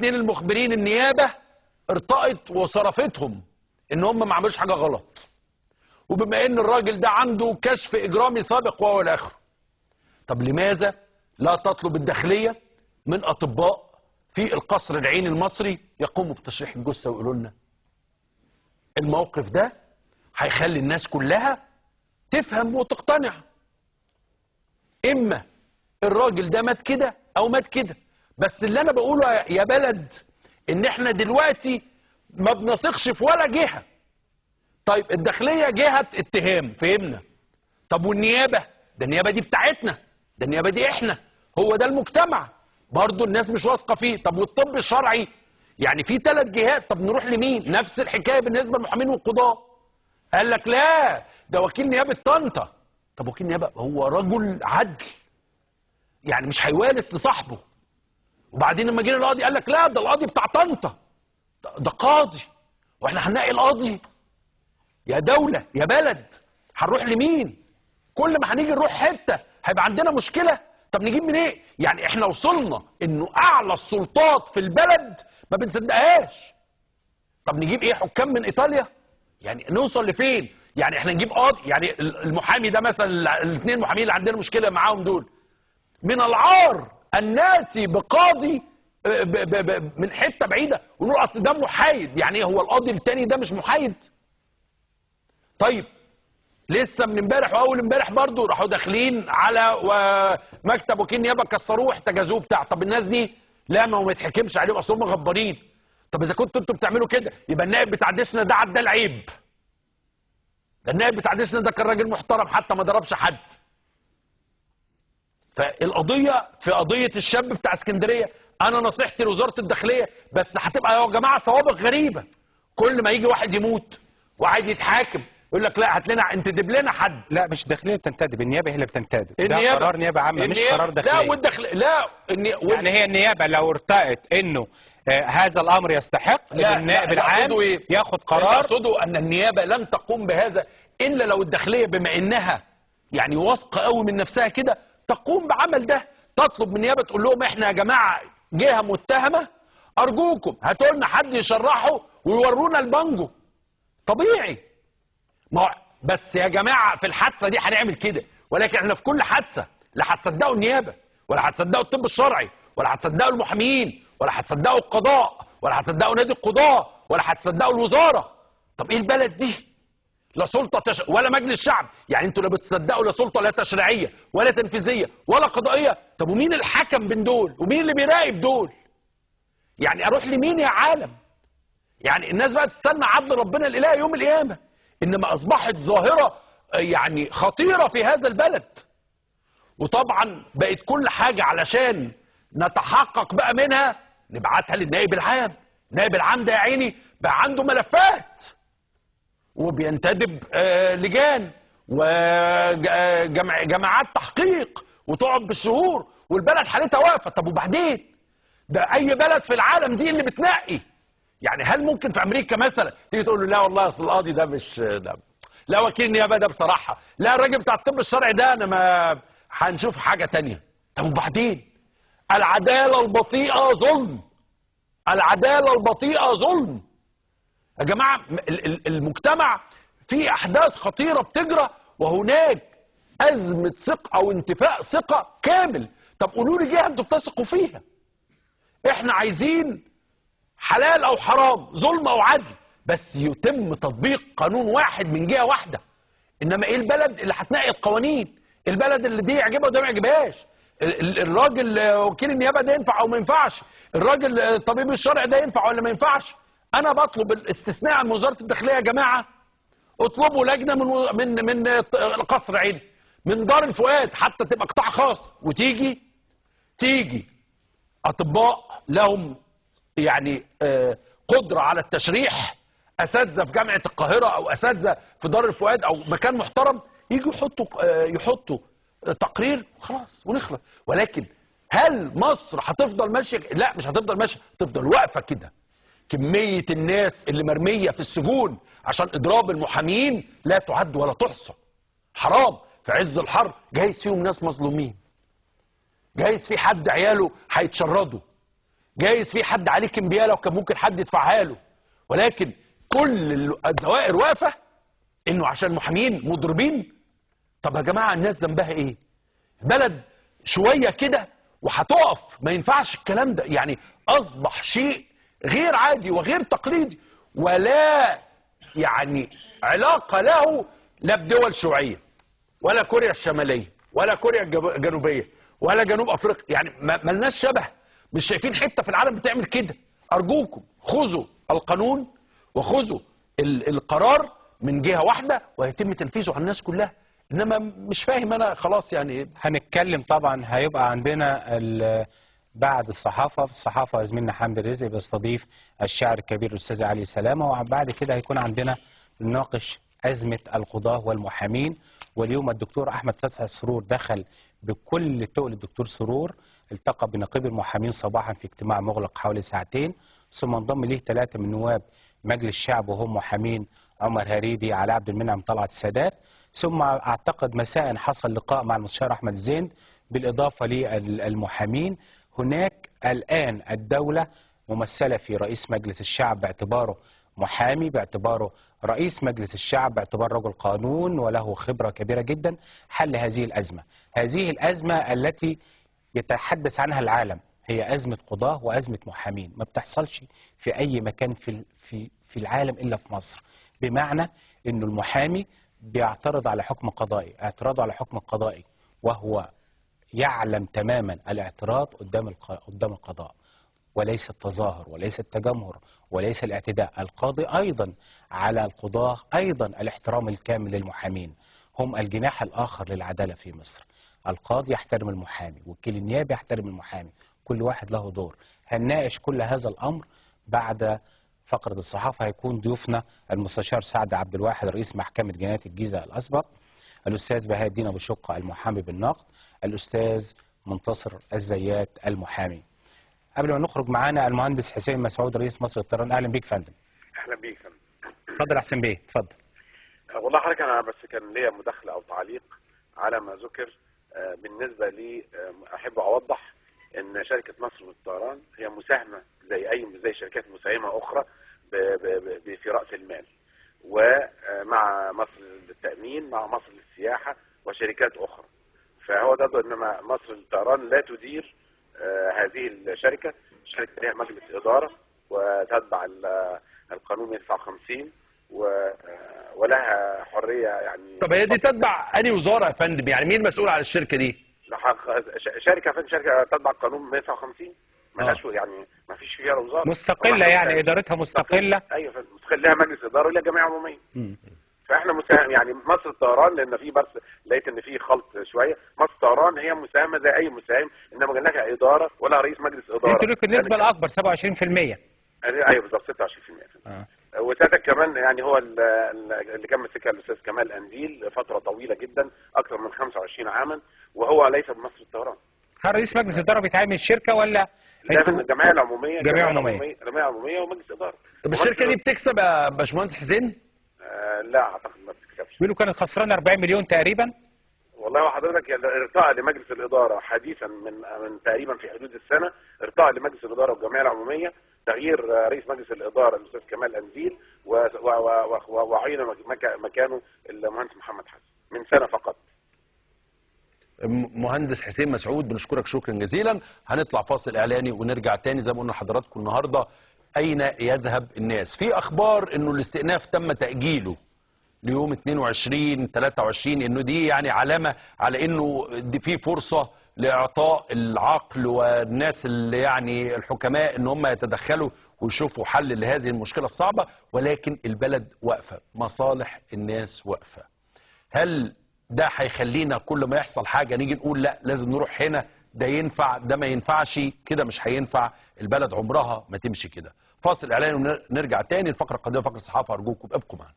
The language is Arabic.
الاثنين المخبرين النيابه ارتأت وصرفتهم ان هم ما عملوش حاجه غلط، وبما ان الراجل ده عنده كشف اجرامي سابق وهو الاخر. طب لماذا لا تطلب الداخليه من اطباء في القصر العيني المصري يقوموا بتشريح الجثه ويقولوا لنا؟ الموقف ده هيخلي الناس كلها تفهم وتقتنع. اما الراجل ده مات كده او مات كده، بس اللي انا بقوله يا بلد ان احنا دلوقتي ما بنثقش في ولا جهه. طيب الداخليه جهه اتهام، فهمنا. طب والنيابه؟ ده النيابه دي بتاعتنا، ده النيابه دي احنا، هو ده المجتمع، برضه الناس مش واثقه فيه. طب والطب الشرعي؟ يعني في 3 جهات، طب نروح لمين؟ نفس الحكايه بالنسبه للمحامين والقضاه. قال لك لا ده وكيل نيابه طنطا. طب وكيل نيابه هو رجل عدل، يعني مش هيوالس لصاحبه. وبعدين لما جينا القاضي قال لك لا ده القاضي بتاع طنطا، ده قاضي، واحنا هنلاقي القاضي؟ يا دولة يا بلد هنروح لمين؟ كل ما هنيجي نروح حتة هيبقى عندنا مشكلة. طب نجيب من ايه؟ يعني احنا وصلنا انه اعلى السلطات في البلد ما بنصدقهاش. طب نجيب ايه؟ حكام من ايطاليا؟ يعني نوصل لفين؟ يعني احنا نجيب قاضي، يعني المحامي ده مثلا، الاثنين محامين اللي عندنا مشكلة معاهم دول، من العار ان ناتي بقاضي من حته بعيده ونقول اصل ده محايد. يعني ايه هو القاضي التاني ده مش محايد؟ طيب لسه من امبارح واول امبارح برضه راحوا داخلين على مكتب وكيل نيابه كسروه واحتجزوه بتاع. طب الناس دي لا ما يتحكمش عليهم اصل هم غبارين. طب اذا كنتوا انتوا بتعملوا كده يبقى النائب بتاع ديسنا ده عدى العيب. ده النائب بتاع ديسنا ده كان راجل محترم حتى ما ضربش حد. فالقضيه في قضيه الشاب بتاع اسكندريه، انا نصيحتي لوزاره الداخليه بس هتبقى يا جماعه سوابق غريبه. كل ما يجي واحد يموت واحد يتحاكم يقول لك لا هات لنا انتدب لنا حد. لا مش الداخليه بتنتدب، النيابه هي اللي بتنتدب. النيابة. ده قرار نيابه عامه مش قرار داخليه. لا والداخليه لا يعني هي النيابه لو ارتأت انه هذا الامر يستحق ان النائب العام ياخد قرار. اقصده ان النيابه لن تقوم بهذا الا لو الداخليه بما انها يعني واثقه قوي من نفسها كده تقوم بعمل ده. تطلب من النيابه تقول لهم احنا يا جماعه جهه متهمه ارجوكم هاتوا لنا حد يشرحه ويورونا البانجو. طبيعي. ما بس يا جماعه في الحادثه دي هنعمل كده، ولكن احنا في كل حادثه لا هتصدقوا النيابه ولا هتصدقوا الطب الشرعي ولا هتصدقوا المحامين ولا هتصدقوا القضاء ولا هتصدقوا نادي القضاه ولا هتصدقوا الوزاره. طب ايه البلد دي؟ لا سلطه ولا مجلس شعب. يعني انتوا لا بتصدقوا لا سلطه لا تشريعيه ولا تنفيذيه ولا قضائيه. طب ومين الحكم بين دول؟ ومين اللي بيراقب دول؟ يعني اروح لمين يا عالم؟ يعني الناس بقى تستنى عدل ربنا الاله يوم القيامه. انما اصبحت ظاهره يعني خطيره في هذا البلد. وطبعا بقت كل حاجه علشان نتحقق بقى منها نبعتها للنائب العام. النائب العام ده يا عيني بقى عنده ملفات وبينتدب لجان وجماعات تحقيق وتقعد بالشهور والبلد حالتها واقفه. طب وبعدين؟ ده اي بلد في العالم دي اللي بتنقي. يعني هل ممكن في امريكا مثلا تيجي تقول له لا والله اصل القاضي ده مش ده، لا وكيل النيابه ده بصراحه، لا الراجل بتاع الطب الشرعي ده انا ما هنشوف حاجه تانية. طب وبعدين؟ العداله البطيئه ظلم. العداله البطيئه ظلم. يا جماعه المجتمع فيه احداث خطيره بتجرى وهناك ازمه ثقه او انتفاء ثقه كامل. طب قولوا لي جهه انتوا بتثقوا فيها. احنا عايزين حلال او حرام، ظلم او عدل، بس يتم تطبيق قانون واحد من جهه واحده. انما ايه البلد اللي هتنقي القوانين؟ البلد اللي دي يعجبها وده ما يعجبهاش. الراجل وكيل النيابه ده ينفع او ما ينفعش؟ الراجل الطبيب الشرعي ده ينفع ولا ما ينفعش؟ انا بطلب الاستثناء من وزاره الداخليه يا جماعه. اطلبوا لجنه من قصر عيني، من دار الفؤاد، حتى تبقى قطاع خاص، وتيجي اطباء لهم يعني قدره على التشريح، اساتذه في جامعه القاهره او اساتذه في دار الفؤاد او مكان محترم، يجوا يحطوا تقرير خلاص ونخلص. ولكن هل مصر هتفضل ماشيه؟ لا مش هتفضل ماشيه، هتفضل واقفه كده. كميه الناس اللي مرميه في السجون عشان اضراب المحامين لا تعد ولا تحصى. حرام في عز الحر جايز فيهم ناس مظلومين، جايز في حد عياله هيتشردوا، جايز في حد عليه كمبياله وكان ممكن حد يدفعها له، ولكن كل الدوائر واقفه انه عشان محامين مضربين. طب يا جماعه الناس ذنبها ايه؟ البلد شويه كده وهتقف، ما ينفعش الكلام ده. يعني اصبح شيء غير عادي وغير تقليدي، ولا يعني علاقه له لا بدول شيوعيه ولا كوريا الشماليه ولا كوريا الجنوبيه ولا جنوب افريقيا. يعني ملناش شبه، مش شايفين حته في العالم بتعمل كده. ارجوكم خذوا القانون وخذوا القرار من جهه واحده ويتم تنفيذه على الناس كلها. انما مش فاهم انا خلاص يعني. هنتكلم طبعا، هيبقى عندنا بعد الصحافه زميلنا حمد رزق بيستضيف الشاعر الكبير الاستاذ علي سلامه، وبعد كده هيكون عندنا نناقش ازمه القضاه والمحامين. واليوم الدكتور احمد فتحي سرور دخل بكل تقل الدكتور سرور، التقى بنقيب المحامين صباحا في اجتماع مغلق حوالي ساعتين، ثم انضم ليه 3 من نواب مجلس الشعب وهم محامين عمر هريدي، علي عبد المنعم، طلعت السادات. ثم اعتقد مساء حصل لقاء مع المستشار احمد الزند بالاضافه للمحامين. هناك الان الدوله ممثله في رئيس مجلس الشعب باعتباره محامي، باعتباره رئيس مجلس الشعب، باعتبار رجل قانون وله خبره كبيره جدا حل هذه الازمه. هذه الازمه التي يتحدث عنها العالم هي ازمه قضاه وازمه محامين، ما بتحصلش في اي مكان في العالم الا في مصر. بمعنى انه المحامي بيعترض على حكم قضائي، اعتراضه على حكم قضائي وهو يعلم تماما الاعتراض قدام القضاء، وليس التظاهر وليس التجمهر وليس الاعتداء. القاضي ايضا على القضاة ايضا الاحترام الكامل للمحامين، هم الجناح الاخر للعدالة في مصر. القاضي يحترم المحامي، وكيل النيابة يحترم المحامي، كل واحد له دور. هنناقش كل هذا الامر بعد فقرة الصحافة. هيكون ضيوفنا المستشار سعد عبد الواحد رئيس محكمة جنايات الجيزة الاسبق، الاستاذ بهاء الدين ابو شقة المحامي بالنقد، الاستاذ منتصر الزيات المحامي. قبل ما نخرج معانا المهندس حسين مسعود رئيس مصر للطيران. اهلا بيك فندم. اهلا بيك فندم. اتفضل يا حسين بيه، اتفضل. والله حضرتك انا بس كان ليا مداخله او تعليق على ما ذكر. بالنسبه لي احب اوضح ان شركه مصر للطيران هي مساهمه زي شركات مساهمه اخرى في راس المال، ومع مصر للتامين، مع مصر للسياحه وشركات اخرى. فهو ده انما مصر للطيران لا تدير هذه الشركه لها مجلس اداره وتتبع القانون 159 ولها حريه يعني. طب هي دي تتبع انهي وزاره يا فندم؟ يعني مين مسؤول على الشركه دي؟ شركه تتبع القانون 159 مالهاش يعني ما فيش فيها وزاره مستقله، يعني ادارتها مستقله. ايوه مستقله، لها مجلس اداره ولها جمعيه عموميه. فاحنا مساهم يعني مصر الطيران، لان في بس لقيت ان في خلط شويه. مصر الطيران هي مساهمه زي اي مساهم، انما لها اداره ولا رئيس مجلس اداره. انتوا لكم النسبه الاكبر 27%. ايوه بالظبط 26%. وساعتها كمان يعني هو اللي كان ماسكها الاستاذ كمال قنديل فتره طويله جدا اكثر من 25 عاما، وهو ليس بمصر الطيران. هل رئيس مجلس الاداره بيتعامل الشركه ولا لا؟ من الجمعيه العموميه. جمعيه عموميه ومجلس اداره. طب الشركه دي بتكسب يا باشمهندس حسين؟ لا اعتقد ما بتكسبش. بيقولوا كانت خسرانه 40 مليون تقريبا. والله حضرتك ارتقى لمجلس الاداره حديثا من تقريبا في حدود السنه، ارتقى لمجلس الاداره والجمعيه العموميه تغيير رئيس مجلس الاداره الاستاذ كمال قنديل وعين مكانه المهندس محمد حسن من سنه فقط. مهندس حسين مسعود بنشكرك شكرا جزيلا. هنطلع فاصل اعلاني ونرجع تاني. زي ما قلنا لحضراتكم النهارده اين يذهب الناس؟ في اخبار انه الاستئناف تم تاجيله ليوم 22 23، انه دي يعني علامه على انه دي في فرصه لاعطاء العقل والناس اللي يعني الحكماء ان هم يتدخلوا ويشوفوا حل لهذه المشكله الصعبه. ولكن البلد واقفه، مصالح الناس واقفه. هل ده هيخلينا كل ما يحصل حاجه نيجي نقول لا لازم نروح هنا، ده ينفع ده ما ينفعش؟ كده مش هينفع. البلد عمرها ما تمشي كده. فاصل اعلاني ونرجع تاني. الفقره القادمه فقره الصحافه، ارجوكم ابقوا معنا.